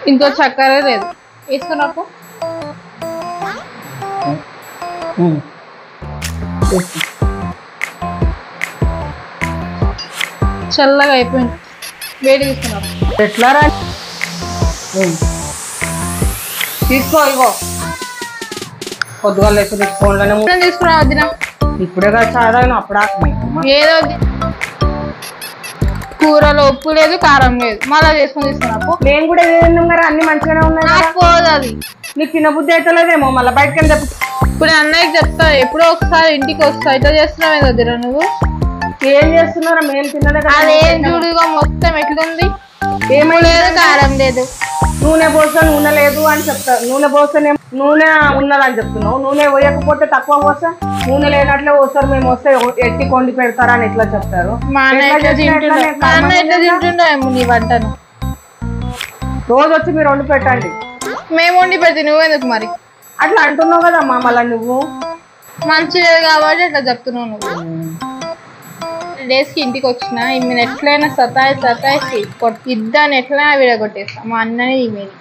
ఇంకో చక్కెర లేదు వేసుకున్నాకు చల్లగా అయిపోయింది వేడి తీసుకున్నాకు ఎట్లా రా తీసుకో ఇగో పొద్దుగా లేకపోతే ఫోన్లోనే తీసుకురా వద్దిన ఇప్పుడే కదా చాదాను అప్పుడా ఏదో కూరలో ఉప్పు లేదు కారం లేదు మళ్ళా చేసుకొని తీసుకున్నాకు నేను కూడా ఏదైనా కదా అన్ని మంచిగానే ఉన్నాయి నాకు పోదు అది నీకు తినబుద్ధి అవుతలేదేమో మళ్ళీ బయటకెళ్ళి చెప్పు ఇప్పుడు అన్నయ్యకి చెప్తా ఎప్పుడో ఒకసారి ఇంటికి వస్తా ఇట్లా చేస్తున్నావు వద్దిరా నువ్వు ఏం చేస్తున్నారా మేము తిన్నదే కదా అదేం చూడుగా మొత్తం ఎట్లుంది ఏమీ లేదు కారం లేదు నూనె పోస్తే నూనె లేదు అని చెప్తారు నూనె పోస్తేనే నూనె ఉన్నదని చెప్తున్నావు నూనె పోయకపోతే తక్కువ పోస్తా నూనె లేనట్లే పోస్తారు మేము వస్తే ఎట్టి కొండి పెడతారా అని ఎట్లా చెప్తారు మా అన్న ఎట్లా తింటుండేమో నీ వంటను రోజు వచ్చి మీరు వండి పెట్టండి మేము వండి పెడితే నువ్వెందుకు మరి అట్లా అంటున్నావు కదా మా మళ్ళీ నువ్వు మంచిది కాబట్టి అట్లా చెప్తున్నావు నువ్వు డేస్కి ఇంటికి వచ్చిన ఈమెను ఎట్లయినా సతాయిసి ఇద్దాన్ని ఎట్లయినా విడగొట్టేస్తా మా అన్నని ఈమెని